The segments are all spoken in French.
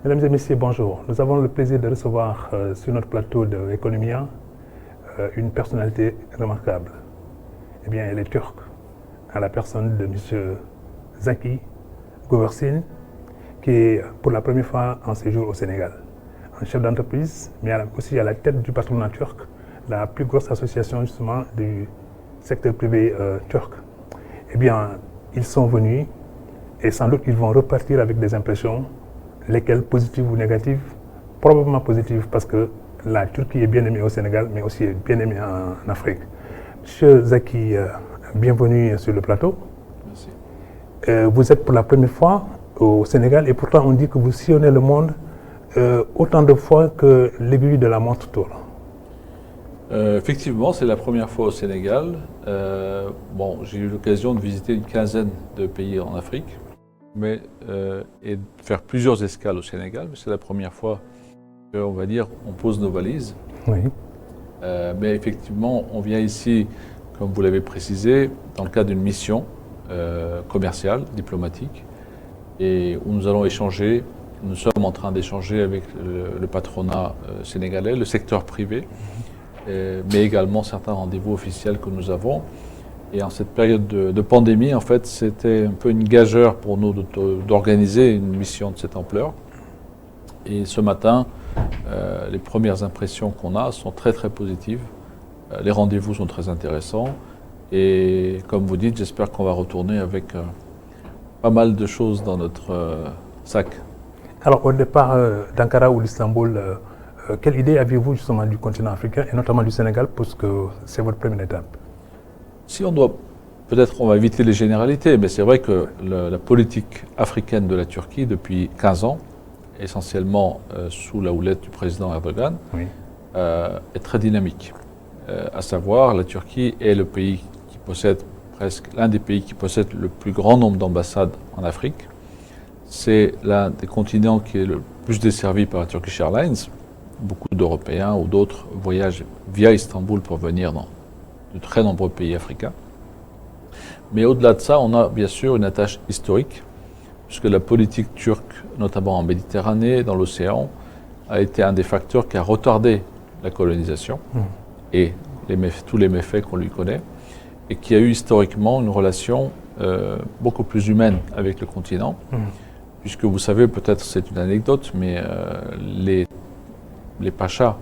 Mesdames et messieurs, bonjour. Nous avons le plaisir de recevoir sur notre plateau de Economia une personnalité remarquable. Eh bien, elle est turque, à la personne de M. Zaki Göversin, qui est pour la première fois en séjour au Sénégal. Un chef d'entreprise, mais aussi à la tête du patronat turc, la plus grosse association justement du secteur privé turc. Eh bien, ils sont venus et sans doute ils vont repartir avec des impressions, lesquelles positives ou négatives, probablement positives parce que la Turquie est bien aimée au Sénégal, mais aussi bien aimée en Afrique. Monsieur Zaki, bienvenue sur le plateau. Merci. Vous êtes pour la première fois au Sénégal et pourtant on dit que vous sillonnez le monde autant de fois que l'aiguille de la montre tourne. Effectivement, c'est la première fois au Sénégal. J'ai eu l'occasion de visiter une quinzaine de pays en Afrique et de faire plusieurs escales au Sénégal. Mais c'est la première fois qu'on va dire on pose nos valises. Oui. Mais effectivement, on vient ici, comme vous l'avez précisé, dans le cadre d'une mission commerciale, diplomatique, et où nous allons échanger. Nous sommes en train d'échanger avec le patronat sénégalais, le secteur privé, mais également certains rendez-vous officiels que nous avons. Et en cette période de pandémie, en fait, c'était un peu une gageure pour nous d'organiser une mission de cette ampleur. Et ce matin, les premières impressions qu'on a sont très très positives. Les rendez-vous sont très intéressants. Et comme vous dites, j'espère qu'on va retourner avec pas mal de choses dans notre sac. Alors au départ d'Ankara ou d'Istanbul, quelle idée aviez-vous justement du continent africain et notamment du Sénégal, puisque c'est votre première étape? Si on doit, peut-être on va éviter les généralités, mais c'est vrai que la politique africaine de la Turquie depuis 15 ans, essentiellement sous la houlette du président Erdogan, Oui. est très dynamique. À savoir, la Turquie est le pays qui possède l'un des pays qui possède le plus grand nombre d'ambassades en Afrique. C'est l'un des continents qui est le plus desservi par la Turkish Airlines. Beaucoup d'Européens ou d'autres voyagent via Istanbul pour venir dans de très nombreux pays africains. Mais au-delà de ça, on a bien sûr une attache historique, puisque la politique turque, notamment en Méditerranée, dans l'océan, a été un des facteurs qui a retardé la colonisation et tous les méfaits qu'on lui connaît, et qui a eu historiquement une relation beaucoup plus humaine avec le continent, puisque vous savez, peut-être c'est une anecdote, mais les pachas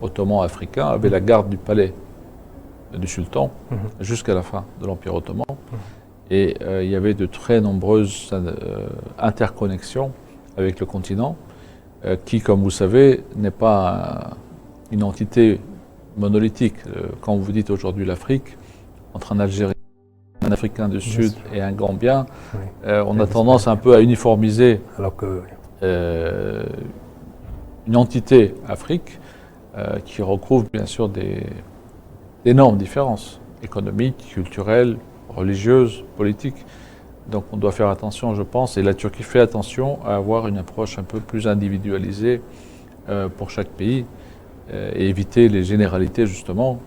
ottomans africains avaient la garde du palais du sultan jusqu'à la fin de l'Empire ottoman. Et il y avait de très nombreuses interconnexions avec le continent, qui, comme vous savez, n'est pas une entité monolithique. Quand vous dites aujourd'hui l'Afrique, entre un Algérien, un Africain du Sud et un Gambien, on a tendance un peu à uniformiser Alors que une entité Afrique qui recouvre bien sûr d'énormes différences économiques, culturelles, religieuses, politiques. Donc on doit faire attention, je pense, et la Turquie fait attention à avoir une approche un peu plus individualisée pour chaque pays et éviter les généralités justement,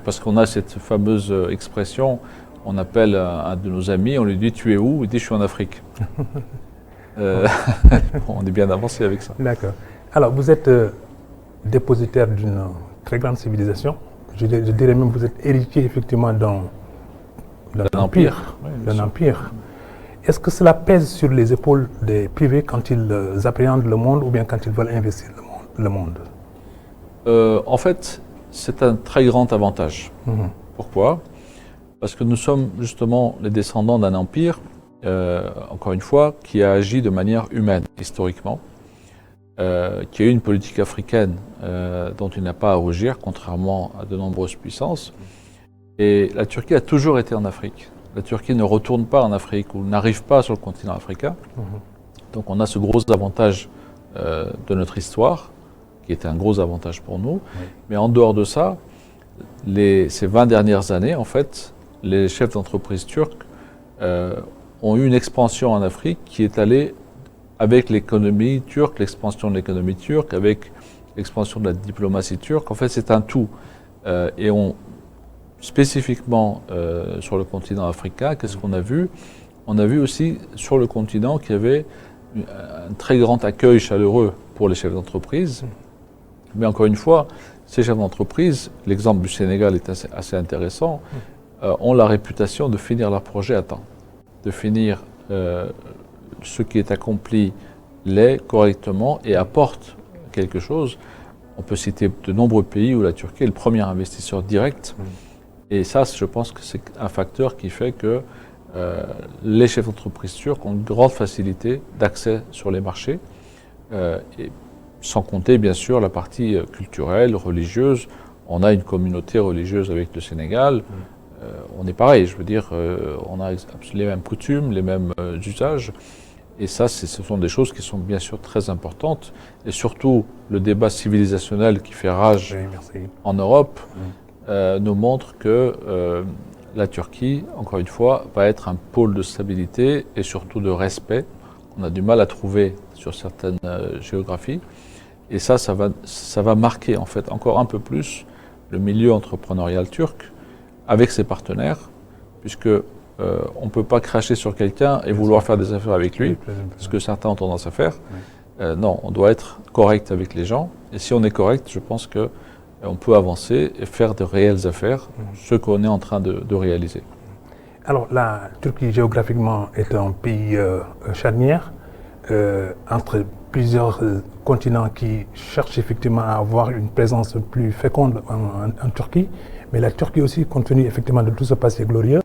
parce qu'on a cette fameuse expression, on appelle un de nos amis, on lui dit « tu es où ?» Il dit « je suis en Afrique ». On est bien avancé avec ça. D'accord. Alors, vous êtes dépositaire d'une très grande civilisation. Je dirais même que vous êtes héritier effectivement d'un empire. Oui, empire. Est-ce que cela pèse sur les épaules des privés quand ils appréhendent le monde ou bien quand ils veulent investir le monde? En fait, c'est un très grand avantage. Pourquoi? Parce que nous sommes justement les descendants d'un empire, encore une fois, qui a agi de manière humaine, historiquement. Qui a eu une politique africaine dont il n'a pas à rougir, contrairement à de nombreuses puissances. Et la Turquie a toujours été en Afrique. La Turquie ne retourne pas en Afrique ou n'arrive pas sur le continent africain. Donc on a ce gros avantage de notre histoire, qui était un gros avantage pour nous. Mais en dehors de ça, ces 20 dernières années, en fait, les chefs d'entreprise turcs ont eu une expansion en Afrique qui est allée avec l'économie turque, l'expansion de l'économie turque, avec l'expansion de la diplomatie turque. En fait, c'est un tout. Et spécifiquement sur le continent africain, qu'est-ce qu'on a vu? On a vu aussi sur le continent qu'il y avait un très grand accueil chaleureux pour les chefs d'entreprise. Mais encore une fois, ces chefs d'entreprise, l'exemple du Sénégal est assez intéressant, ont la réputation de finir leur projet à temps, de finir ce qui est accompli l'est correctement et apporte quelque chose. On peut citer de nombreux pays où la Turquie est le premier investisseur direct. Et ça, je pense que c'est un facteur qui fait que les chefs d'entreprise turcs ont une grande facilité d'accès sur les marchés. Et sans compter, bien sûr, la partie culturelle, religieuse. On a une communauté religieuse avec le Sénégal. On est pareil, je veux dire, on a les mêmes coutumes, les mêmes usages. Et ça, ce sont des choses qui sont bien sûr très importantes. Et surtout, le débat civilisationnel qui fait rage en Europe nous montre que la Turquie, encore une fois, va être un pôle de stabilité et surtout de respect. On a du mal à trouver sur certaines géographies. Et ça va marquer en fait encore un peu plus le milieu entrepreneurial turc avec ses partenaires, puisque on ne peut pas cracher sur quelqu'un et vouloir faire des affaires avec lui, ce que certains ont tendance à faire. Non, on doit être correct avec les gens. Et si on est correct, je pense qu'on peut avancer et faire de réelles affaires, ce qu'on est en train de réaliser. Alors, la Turquie, géographiquement, est un pays charnière entre plusieurs continents qui cherchent effectivement à avoir une présence plus féconde en Turquie. Mais la Turquie aussi, compte tenu effectivement de tout ce passé glorieux,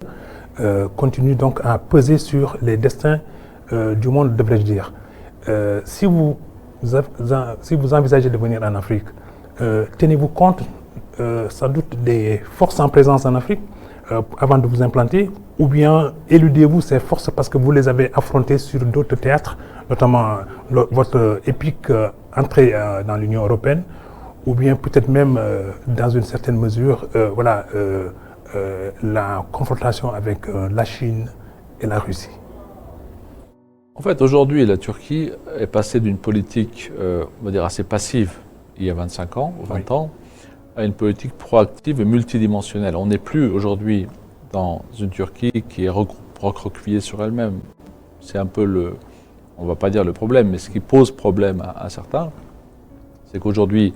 continue donc à peser sur les destins du monde, devrais-je dire. Si vous envisagez de venir en Afrique, tenez-vous compte sans doute des forces en présence en Afrique avant de vous implanter, ou bien éludez-vous ces forces parce que vous les avez affrontées sur d'autres théâtres, notamment votre épique entrée dans l'Union européenne, ou bien peut-être même dans une certaine mesure, la confrontation avec la Chine et la Russie. En fait, aujourd'hui, la Turquie est passée d'une politique, on va dire, assez passive, il y a 25 ans, ou 20 ans, à une politique proactive et multidimensionnelle. On n'est plus aujourd'hui dans une Turquie qui est recroquevillée sur elle-même. C'est un peu on ne va pas dire le problème, mais ce qui pose problème à certains, c'est qu'aujourd'hui,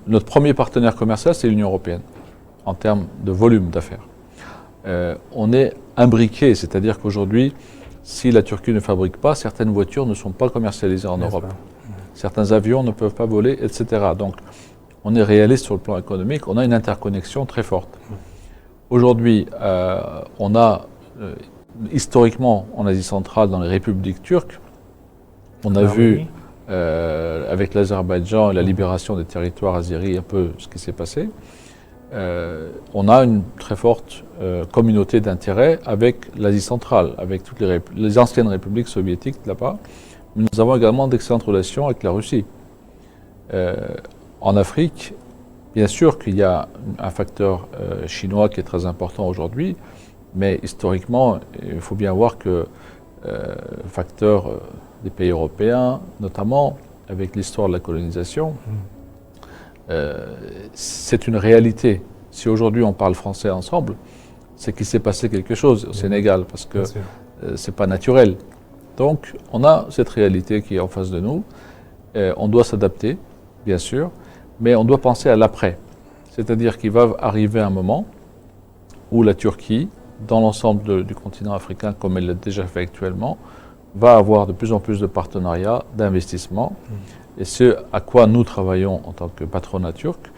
notre premier partenaire commercial, c'est l'Union européenne, en termes de volume d'affaires. On est imbriqué, c'est-à-dire qu'aujourd'hui, si la Turquie ne fabrique pas, certaines voitures ne sont pas commercialisées en Europe. Certains avions ne peuvent pas voler, etc. Donc, on est réaliste sur le plan économique, on a une interconnexion très forte. Aujourd'hui, on a, historiquement, en Asie centrale, dans les républiques turques, on a vu, avec l'Azerbaïdjan et la libération des territoires azéris, un peu ce qui s'est passé. On a une très forte communauté d'intérêt avec l'Asie centrale, avec toutes les anciennes républiques soviétiques là-bas. Mais nous avons également d'excellentes relations avec la Russie. En Afrique, bien sûr qu'il y a un facteur chinois qui est très important aujourd'hui, mais historiquement, il faut bien voir que le facteur des pays européens, notamment avec l'histoire de la colonisation, c'est une réalité. Si aujourd'hui on parle français ensemble, c'est qu'il s'est passé quelque chose au Sénégal, parce que c'est pas naturel. Donc on a cette réalité qui est en face de nous. On doit s'adapter, bien sûr, mais on doit penser à l'après. C'est-à-dire qu'il va arriver un moment où la Turquie, dans l'ensemble du continent africain, comme elle l'a déjà fait actuellement, va avoir de plus en plus de partenariats, d'investissements. Et ce à quoi nous travaillons en tant que patronat turc,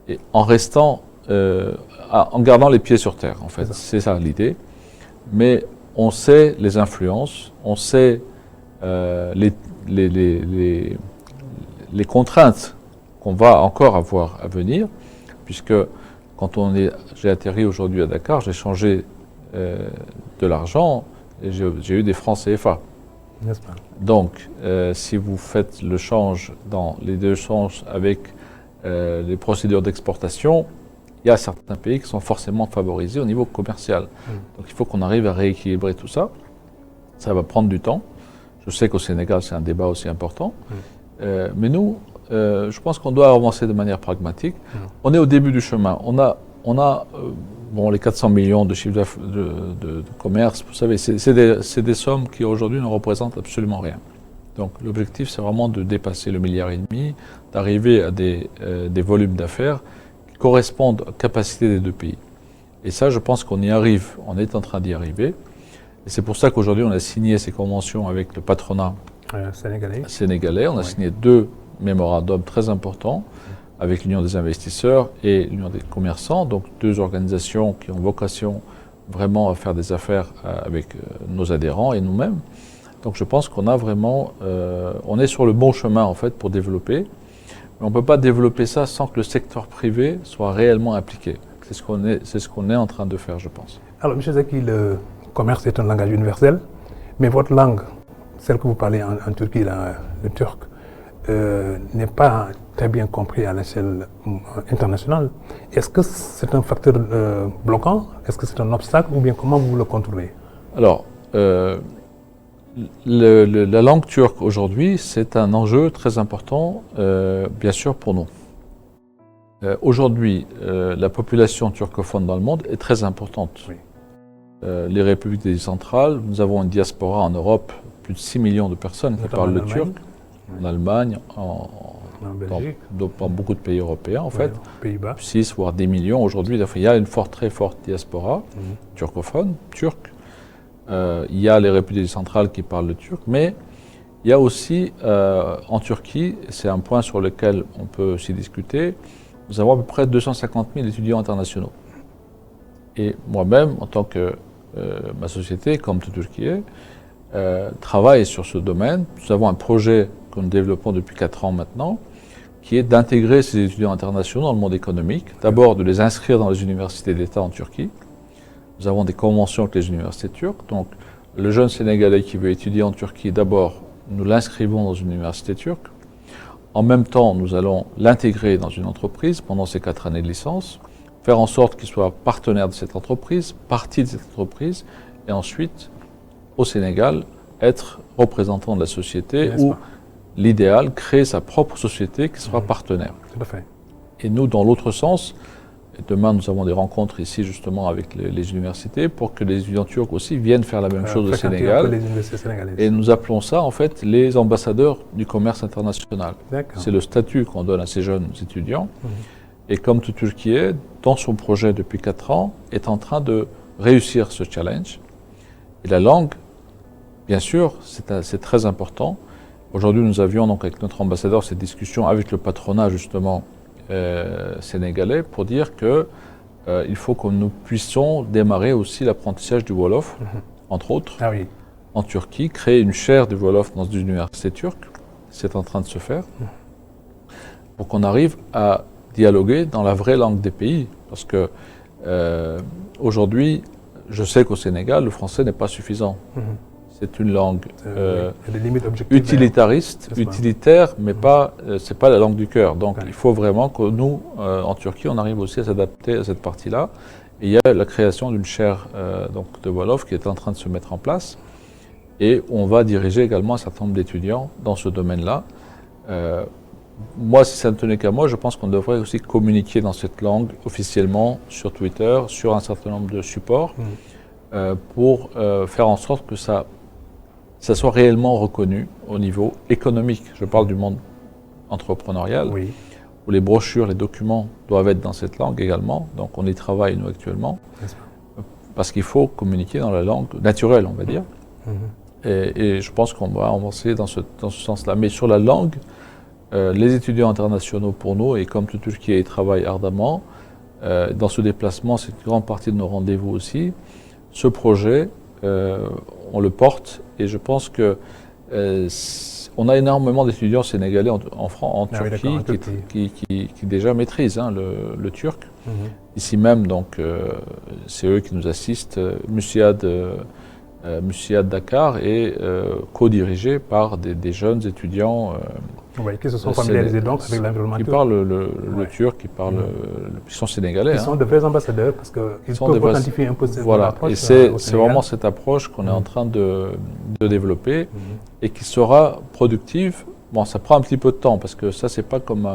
et en restant, en gardant les pieds sur terre, en fait. C'est ça l'idée. Mais on sait les influences, on sait les contraintes qu'on va encore avoir à venir, puisque quand j'ai atterri aujourd'hui à Dakar, j'ai changé de l'argent et j'ai eu des francs CFA. Donc, si vous faites le change dans les deux sens avec les procédures d'exportation, il y a certains pays qui sont forcément favorisés au niveau commercial. Donc, il faut qu'on arrive à rééquilibrer tout ça. Ça va prendre du temps. Je sais qu'au Sénégal, c'est un débat aussi important. Mais nous, je pense qu'on doit avancer de manière pragmatique. On est au début du chemin. On a les 400 millions de chiffre de commerce, vous savez, c'est des sommes qui aujourd'hui ne représentent absolument rien. Donc l'objectif, c'est vraiment de dépasser le 1,5 milliard, d'arriver à des volumes d'affaires qui correspondent aux capacités des deux pays. Et ça, je pense qu'on y arrive, on est en train d'y arriver. Et c'est pour ça qu'aujourd'hui, on a signé ces conventions avec le patronat sénégalais. On a signé 2 mémorandums très importants avec l'Union des investisseurs et l'Union des commerçants, donc 2 organisations qui ont vocation vraiment à faire des affaires avec nos adhérents et nous-mêmes. Donc je pense qu'on a vraiment, on est sur le bon chemin en fait pour développer, mais on ne peut pas développer ça sans que le secteur privé soit réellement impliqué. C'est ce qu'on est en train de faire, je pense. Alors, M. Zaki, le commerce est un langage universel, mais votre langue, celle que vous parlez en Turquie, le turc, n'est pas très bien compris à l'échelle internationale. Est-ce que c'est un facteur bloquant? Est-ce que c'est un obstacle ou bien comment vous le contournez? Alors, la langue turque aujourd'hui, c'est un enjeu très important, bien sûr, pour nous. Aujourd'hui, la population turcophone dans le monde est très importante. Oui. Les républiques centrales, nous avons une diaspora en Europe, plus de 6 millions de personnes qui parlent le turc, en Allemagne, dans beaucoup de pays européens en fait, Pays-Bas. 6 voire 10 millions aujourd'hui. Il y a une très forte diaspora turcophone, turque. Il y a les républiques centrales qui parlent le turc, mais il y a aussi en Turquie, c'est un point sur lequel on peut aussi discuter, nous avons à peu près 250 000 étudiants internationaux. Et moi-même, en tant que ma société, comme Turquie, travaille sur ce domaine. Nous avons un projet que nous développons depuis 4 ans maintenant, qui est d'intégrer ces étudiants internationaux dans le monde économique. D'abord, de les inscrire dans les universités d'État en Turquie. Nous avons des conventions avec les universités turques. Donc, le jeune Sénégalais qui veut étudier en Turquie, d'abord, nous l'inscrivons dans une université turque. En même temps, nous allons l'intégrer dans une entreprise pendant ces 4 années de licence, faire en sorte qu'il soit partenaire de cette entreprise, partie de cette entreprise, et ensuite, au Sénégal, être représentant de la société ou, l'idéal, créer sa propre société qui sera partenaire. Tout à fait. Et nous, dans l'autre sens, et demain nous avons des rencontres ici justement avec les universités pour que les étudiants turcs aussi viennent faire la même chose au Sénégal. Et nous appelons ça en fait les ambassadeurs du commerce international. C'est le statut qu'on donne à ces jeunes étudiants. Et comme toute Turquie, dans son projet depuis 4 ans, est en train de réussir ce challenge. Et la langue, bien sûr, c'est très important. Aujourd'hui, nous avions donc avec notre ambassadeur cette discussion avec le patronat justement sénégalais pour dire que il faut que nous puissions démarrer aussi l'apprentissage du Wolof, entre autres, en Turquie, créer une chaire du Wolof dans une université turque. C'est en train de se faire pour qu'on arrive à dialoguer dans la vraie langue des pays. Parce que aujourd'hui, je sais qu'au Sénégal, le français n'est pas suffisant. C'est une langue utilitariste, utilitaire, mais c'est pas la langue du cœur. Donc il faut vraiment que nous, en Turquie, on arrive aussi à s'adapter à cette partie-là. Et il y a la création d'une chaire de Wolof qui est en train de se mettre en place. Et on va diriger également un certain nombre d'étudiants dans ce domaine-là. Moi, si ça ne tenait qu'à moi, je pense qu'on devrait aussi communiquer dans cette langue officiellement sur Twitter, sur un certain nombre de supports, pour faire en sorte que ça soit réellement reconnu au niveau économique. Je parle du monde entrepreneurial, où les brochures, les documents doivent être dans cette langue également. Donc on y travaille, nous, actuellement, parce qu'il faut communiquer dans la langue naturelle, on va dire. Et je pense qu'on va avancer dans ce sens-là. Mais sur la langue, les étudiants internationaux pour nous, et comme toute Turquie, ils travaillent ardemment. Dans ce déplacement, c'est une grande partie de nos rendez-vous aussi. Ce projet, on le porte, et je pense que on a énormément d'étudiants sénégalais en Turquie qui déjà maîtrisent le turc. Ici même, donc, c'est eux qui nous assistent. Musiad Dakar est co-dirigé par des jeunes étudiants qui se sont familiarisés donc avec l'environnement turc. Qui parlent le turc, qui sont sénégalais. Ils sont de vrais ambassadeurs parce qu'ils peuvent authentifier un peu cette approche. Et c'est vraiment cette approche qu'on est en train de développer et qui sera productive. Bon, ça prend un petit peu de temps parce que ça, c'est pas comme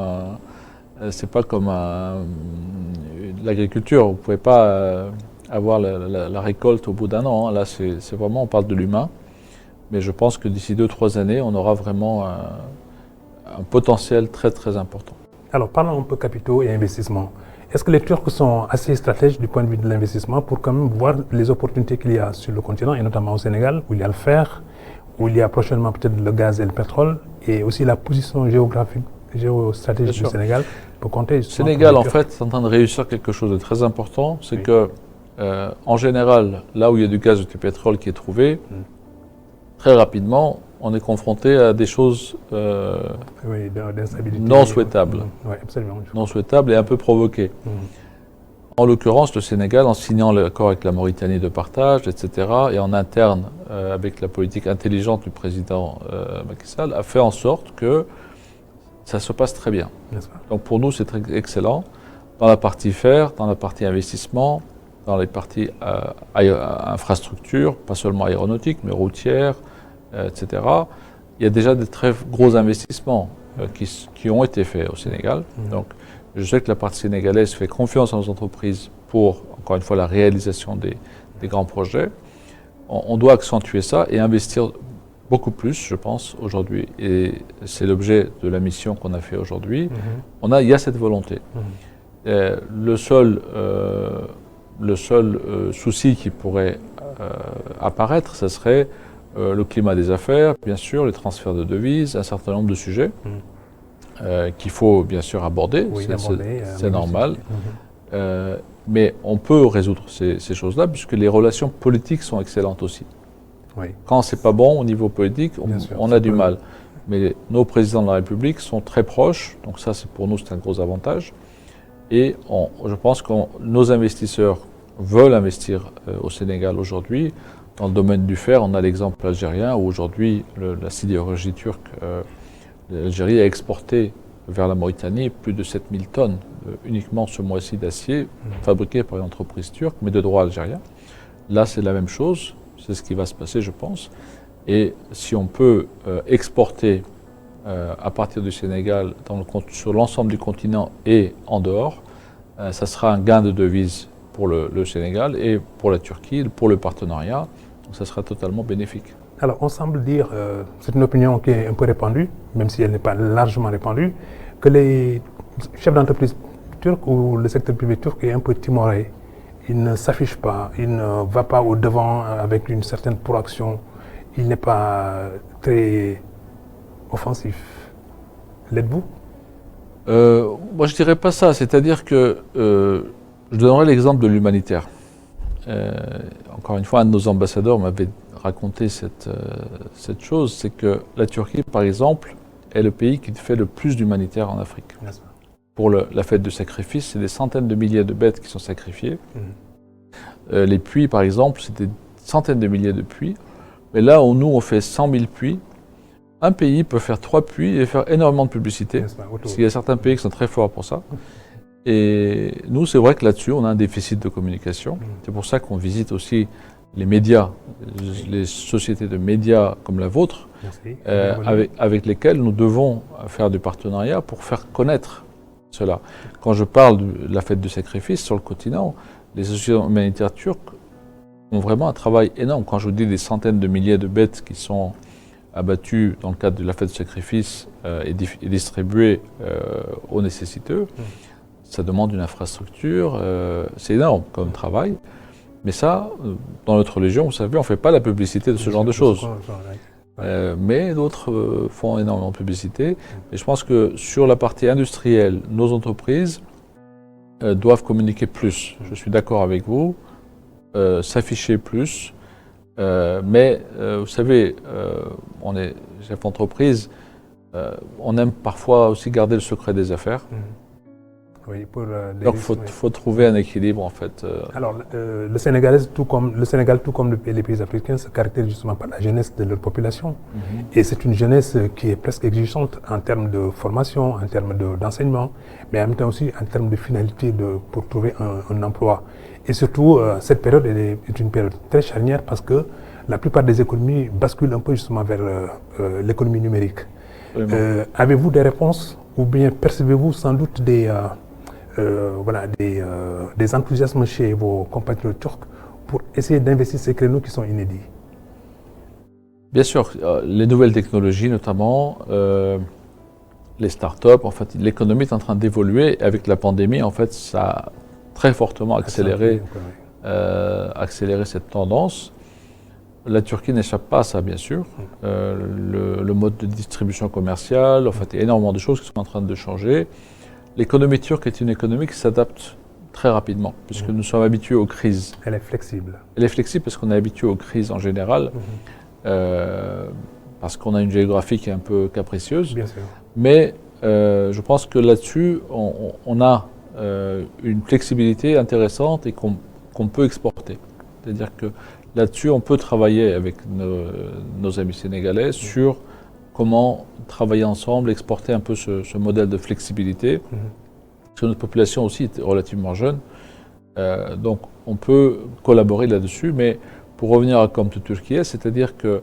l'agriculture. Vous pouvez pas avoir la récolte au bout d'un an. Là, c'est vraiment, on parle de l'humain. Mais je pense que d'ici 2-3 années, on aura vraiment un potentiel très très important. Alors parlons un peu capitaux et investissements. Est-ce que les Turcs sont assez stratèges du point de vue de l'investissement pour quand même voir les opportunités qu'il y a sur le continent, et notamment au Sénégal, où il y a le fer, où il y a prochainement peut-être le gaz et le pétrole, et aussi la position géostratégique du Sénégal pour compter. Le Sénégal, en fait, est en train de réussir quelque chose de très important, c'est que, en général, là où il y a du gaz ou du pétrole qui est trouvé, très rapidement, on est confronté à des choses non souhaitables. Oui, absolument. Non souhaitables et un peu provoquées. En l'occurrence, le Sénégal, en signant l'accord avec la Mauritanie de partage, etc., et en interne, avec la politique intelligente du président Macky Sall, a fait en sorte que ça se passe très bien. Donc pour nous, c'est très excellent. Dans la partie fer, dans la partie investissement, dans les parties infrastructures, pas seulement aéronautiques, mais routières, etc. Il y a déjà des très gros investissements qui ont été faits au Sénégal. Donc, je sais que la partie sénégalaise fait confiance aux entreprises pour, encore une fois, la réalisation des grands projets. On doit accentuer ça et investir beaucoup plus, je pense, aujourd'hui. Et c'est l'objet de la mission qu'on a fait aujourd'hui. Il y a cette volonté. Le seul souci qui pourrait apparaître, ce serait le climat des affaires, bien sûr, les transferts de devises, un certain nombre de sujets qu'il faut bien sûr aborder, c'est normal. Mais on peut résoudre ces choses-là puisque les relations politiques sont excellentes aussi. Quand c'est pas bon au niveau politique, on a du mal. Mais nos présidents de la République sont très proches, donc ça pour nous c'est un gros avantage. Et je pense que nos investisseurs veulent investir au Sénégal aujourd'hui. Dans le domaine du fer, on a l'exemple algérien où aujourd'hui la sidérurgie turque, l'Algérie a exporté vers la Mauritanie plus de 7000 tonnes uniquement ce mois-ci d'acier fabriqué par une entreprise turque mais de droit algérien. Là c'est la même chose, c'est ce qui va se passer je pense. Et si on peut exporter à partir du Sénégal sur l'ensemble du continent et en dehors, ça sera un gain de devises pour le Sénégal et pour la Turquie, pour le partenariat. Donc ça sera totalement bénéfique. Alors on semble dire, c'est une opinion qui est un peu répandue, même si elle n'est pas largement répandue, que les chefs d'entreprise turcs ou le secteur privé turc est un peu timoré. Il ne s'affiche pas, il ne va pas au devant avec une certaine proaction, il n'est pas très offensif. L'êtes-vous? Moi je dirais pas ça, c'est-à-dire que je donnerai l'exemple de l'humanitaire. Encore une fois, un de nos ambassadeurs m'avait raconté cette chose, c'est que la Turquie, par exemple, est le pays qui fait le plus d'humanitaire en Afrique. Pour la fête du sacrifice, c'est des centaines de milliers de bêtes qui sont sacrifiées. Les puits, par exemple, c'est des centaines de milliers de puits. Mais là où nous, on fait 100 000 puits, un pays peut faire 3 puits et faire énormément de publicité. Parce qu'il y a certains pays qui sont très forts pour ça. Et nous, c'est vrai que là-dessus, on a un déficit de communication. C'est pour ça qu'on visite aussi les médias, les sociétés de médias comme la vôtre, avec lesquelles nous devons faire du partenariat pour faire connaître cela. Quand je parle de la fête du sacrifice sur le continent, les sociétés humanitaires turques ont vraiment un travail énorme. Quand je vous dis des centaines de milliers de bêtes qui sont abattues dans le cadre de la fête du sacrifice et distribuées aux nécessiteux, ça demande une infrastructure, c'est énorme comme travail. Mais ça, dans notre religion, vous savez, on ne fait pas la publicité de ce genre de choses. Mais d'autres font énormément de publicité. Et je pense que sur la partie industrielle, nos entreprises doivent communiquer plus. Je suis d'accord avec vous, s'afficher plus. Mais vous savez, on est chef d'entreprise, on aime parfois aussi garder le secret des affaires. Oui, donc il faut trouver un équilibre en fait. Alors le Sénégal, tout comme les pays africains, se caractérise justement par la jeunesse de leur population. Et c'est une jeunesse qui est presque exigeante en termes de formation, en termes d'enseignement, mais en même temps aussi en termes de finalité pour trouver un emploi. Et surtout, cette période est une période très charnière parce que la plupart des économies basculent un peu justement vers l'économie numérique. Avez-vous des réponses ou bien percevez-vous sans doute des enthousiasmes chez vos compatriotes turcs pour essayer d'investir ces créneaux qui sont inédits? Bien sûr, les nouvelles technologies notamment, les startups, en fait, l'économie est en train d'évoluer. Avec la pandémie, en fait, ça a très fortement accéléré cette tendance. La Turquie n'échappe pas à ça, bien sûr. Le mode de distribution commerciale, en fait, il y a énormément de choses qui sont en train de changer. L'économie turque est une économie qui s'adapte très rapidement, puisque nous sommes habitués aux crises. Elle est flexible. Elle est flexible parce qu'on est habitué aux crises en général, parce qu'on a une géographie qui est un peu capricieuse. Bien sûr. Mais je pense que là-dessus, on a une flexibilité intéressante et qu'on peut exporter. C'est-à-dire que là-dessus, on peut travailler avec nos amis sénégalais sur comment travailler ensemble, exporter un peu ce modèle de flexibilité. Parce que notre population aussi est relativement jeune. Donc on peut collaborer là-dessus. Mais pour revenir à Come to Turkey, c'est-à-dire que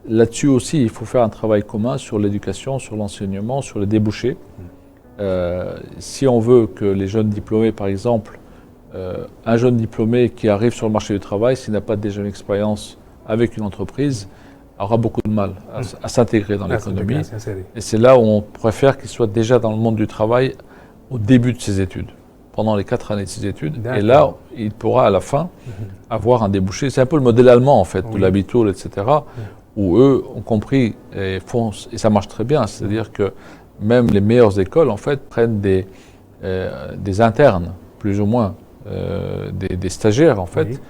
là-dessus aussi, il faut faire un travail commun sur l'éducation, sur l'enseignement, sur les débouchés. Si on veut que les jeunes diplômés, par exemple, un jeune diplômé qui arrive sur le marché du travail, s'il n'a pas déjà une expérience avec une entreprise, aura beaucoup de mal à s'intégrer dans l'économie. Et c'est là où on préfère qu'il soit déjà dans le monde du travail au début de ses études, pendant les 4 années de ses études. Et là, il pourra à la fin avoir un débouché. C'est un peu le modèle allemand, en fait, de l'Abitur, etc., où eux ont compris et font, et ça marche très bien. C'est-à-dire que même les meilleures écoles, en fait, prennent des internes, plus ou moins, des stagiaires, en fait,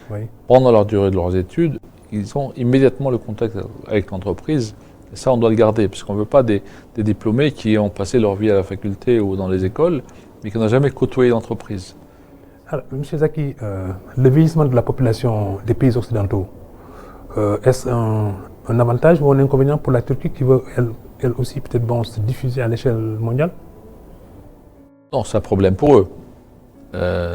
pendant leur durée de leurs études. Ils ont immédiatement le contact avec l'entreprise. Et ça, on doit le garder, puisqu'on ne veut pas des diplômés qui ont passé leur vie à la faculté ou dans les écoles, mais qui n'ont jamais côtoyé l'entreprise. Alors, M. Zaki, le vieillissement de la population des pays occidentaux, est-ce un avantage ou un inconvénient pour la Turquie qui veut, elle aussi, peut-être se diffuser à l'échelle mondiale? Non, c'est un problème pour eux.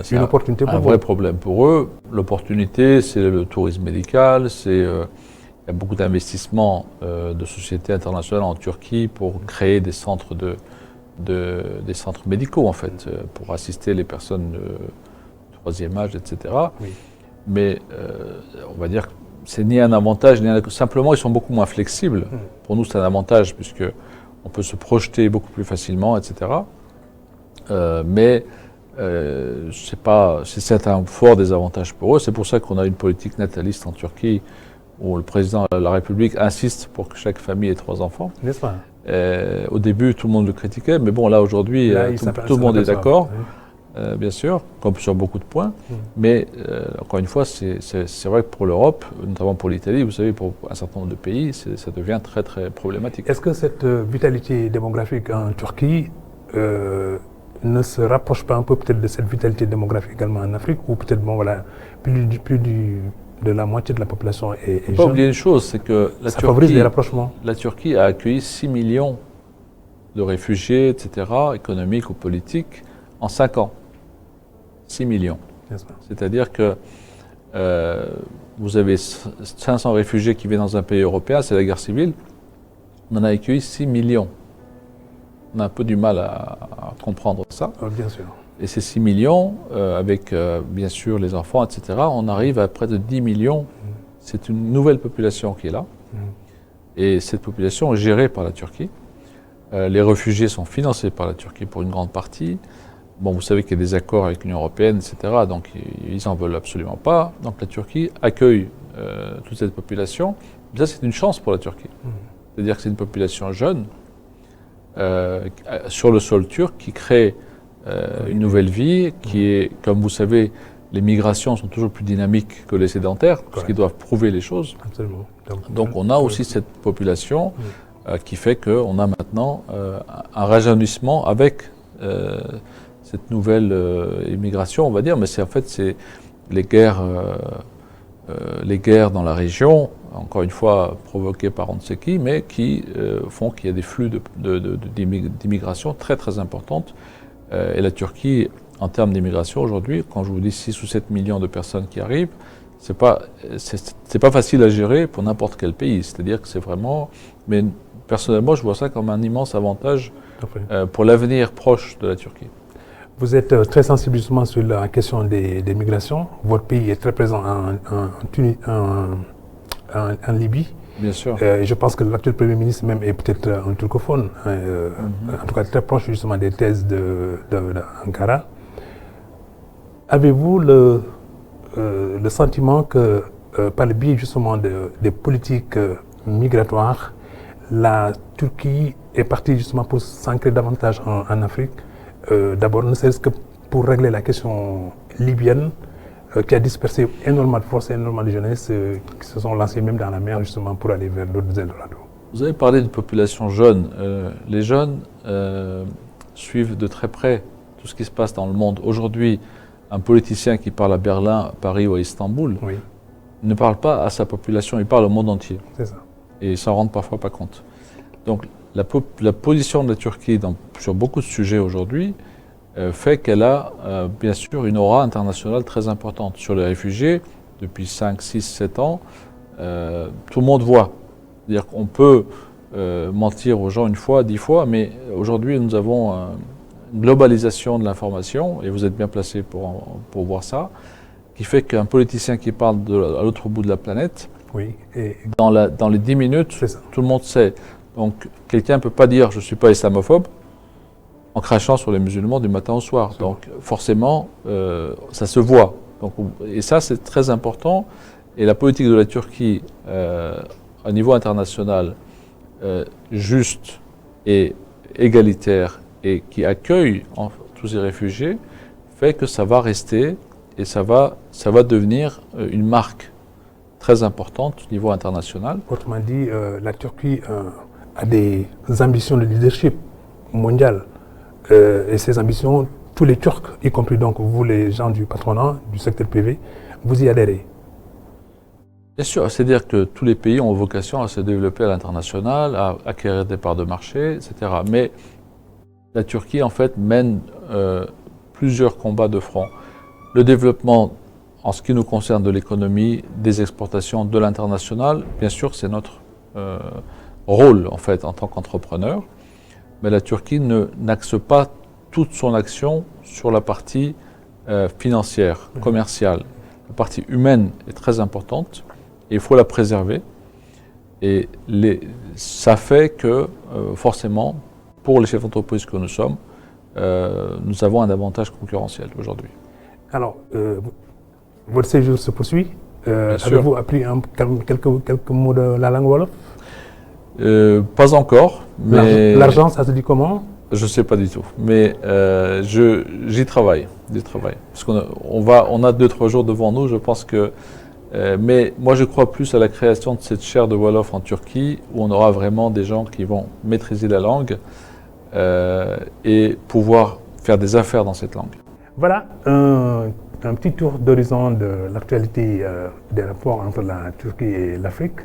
C'est une opportunité pour un vrai problème pour eux. L'opportunité, c'est le tourisme médical, il y a beaucoup d'investissements de sociétés internationales en Turquie pour créer des centres des centres médicaux, en fait, pour assister les personnes de troisième âge, etc. Mais on va dire que c'est ni un avantage, simplement ils sont beaucoup moins flexibles. Pour nous, c'est un avantage puisque on peut se projeter beaucoup plus facilement, etc. Mais c'est un fort désavantage pour eux. C'est pour ça qu'on a une politique nataliste en Turquie où le président de la République insiste pour que chaque famille ait 3 enfants. N'est-ce pas? Au début, tout le monde le critiquait, mais bon, là aujourd'hui, tout le monde est d'accord, bien sûr, comme sur beaucoup de points. Mais encore une fois, c'est vrai que pour l'Europe, notamment pour l'Italie, vous savez, pour un certain nombre de pays, ça devient très très problématique. Est-ce que cette vitalité démographique en Turquie ne se rapproche pas un peu peut-être de cette vitalité démographique également en Afrique, ou peut-être, bon voilà, plus de la moitié de la population est jeune? Il ne faut pas oublier une chose, c'est que la Turquie a accueilli 6 millions de réfugiés, etc., économiques ou politiques, en 5 ans. 6 millions. C'est-à-dire que vous avez 500 réfugiés qui viennent dans un pays européen, c'est la guerre civile, on en a accueilli 6 millions. On a un peu du mal à comprendre ça. Bien sûr. Et ces 6 millions, avec bien sûr les enfants, etc., on arrive à près de 10 millions. C'est une nouvelle population qui est là. Et cette population est gérée par la Turquie. Les réfugiés sont financés par la Turquie pour une grande partie. Bon, vous savez qu'il y a des accords avec l'Union européenne, etc., donc ils n'en veulent absolument pas. Donc la Turquie accueille toute cette population. Ça, c'est une chance pour la Turquie. C'est-à-dire que c'est une population jeune, sur le sol turc, qui crée une nouvelle vie, qui est, comme vous savez, les migrations sont toujours plus dynamiques que les sédentaires, parce qu'ils doivent prouver les choses. Absolument. Donc on a aussi cette population qui fait qu'on a maintenant un rajeunissement avec cette nouvelle immigration, on va dire, mais c'est en fait c'est les guerres dans la région, encore une fois provoquées par on ne sait qui, mais qui font qu'il y a des flux d'immigration très très importantes. Et la Turquie, en termes d'immigration aujourd'hui, quand je vous dis 6 ou 7 millions de personnes qui arrivent, c'est pas facile à gérer pour n'importe quel pays. C'est-à-dire que c'est vraiment, mais personnellement, je vois ça comme un immense avantage pour l'avenir proche de la Turquie. Vous êtes très sensible justement sur la question des migrations. Votre pays est très présent en Libye. Bien sûr. Et je pense que l'actuel Premier ministre même est peut-être un turcophone, en tout cas très proche justement des thèses d'Ankara. Avez-vous le sentiment que par le biais justement des politiques migratoires, la Turquie est partie justement pour s'ancrer davantage en Afrique, d'abord ne serait-ce que pour régler la question libyenne, qui a dispersé énormément de forces et énormément de jeunesse qui se sont lancés même dans la mer justement pour aller vers d'autres Eldorado. Vous avez parlé de population jeune. Les jeunes suivent de très près tout ce qui se passe dans le monde. Aujourd'hui, un politicien qui parle à Berlin, à Paris ou à Istanbul ne parle pas à sa population, il parle au monde entier. C'est ça. Et il s'en rend parfois pas compte. Donc la position de la Turquie sur beaucoup de sujets aujourd'hui fait qu'elle a bien sûr une aura internationale très importante. Sur les réfugiés, depuis 5, 6, 7 ans, tout le monde voit. C'est-à-dire qu'on peut mentir aux gens une fois, 10 fois, mais aujourd'hui nous avons une globalisation de l'information, et vous êtes bien placé pour voir ça, qui fait qu'un politicien qui parle à l'autre bout de la planète, dans les 10 minutes, tout le monde sait. Donc quelqu'un ne peut pas dire « je ne suis pas islamophobe » en crachant sur les musulmans du matin au soir. Donc forcément, ça se voit. Donc, et ça, c'est très important. Et la politique de la Turquie, à niveau international, juste et égalitaire, et qui accueille tous ces réfugiés, fait que ça va rester et ça va devenir une marque très importante au niveau international. Autrement dit, la Turquie a des ambitions de leadership mondial. Et ces ambitions, tous les Turcs, y compris donc vous les gens du patronat, du secteur privé, vous y adhérez? Bien sûr, c'est-à-dire que tous les pays ont vocation à se développer à l'international, à acquérir des parts de marché, etc. Mais la Turquie, en fait, mène plusieurs combats de front. Le développement, en ce qui nous concerne, de l'économie, des exportations, de l'international, bien sûr, c'est notre rôle, en fait, en tant qu'entrepreneur. Mais la Turquie n'axe pas toute son action sur la partie financière, commerciale. La partie humaine est très importante et il faut la préserver. Et ça fait que, forcément, pour les chefs d'entreprise que nous sommes, nous avons un avantage concurrentiel aujourd'hui. Alors, votre séjour se poursuit. Avez-vous appris quelques mots de la langue wolof? Pas encore. Mais l'argent, ça se dit comment? Je ne sais pas du tout. Mais j'y travaille. Parce on a 2-3 jours devant nous, je pense que... mais moi, je crois plus à la création de cette chaire de Wolof en Turquie, où on aura vraiment des gens qui vont maîtriser la langue et pouvoir faire des affaires dans cette langue. Voilà un petit tour d'horizon de l'actualité des rapports entre la Turquie et l'Afrique,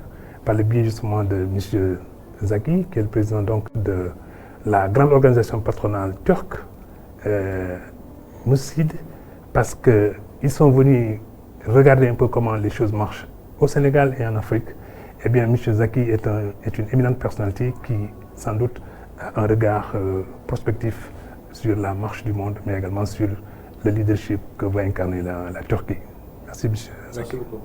par le biais justement de M. Zaki, qui est le président donc de la grande organisation patronale turque, Moussid, parce qu'ils sont venus regarder un peu comment les choses marchent au Sénégal et en Afrique. Eh bien, M. Zaki est une éminente personnalité qui, sans doute, a un regard prospectif sur la marche du monde, mais également sur le leadership que va incarner la Turquie. Merci, M. Zaki. Merci beaucoup.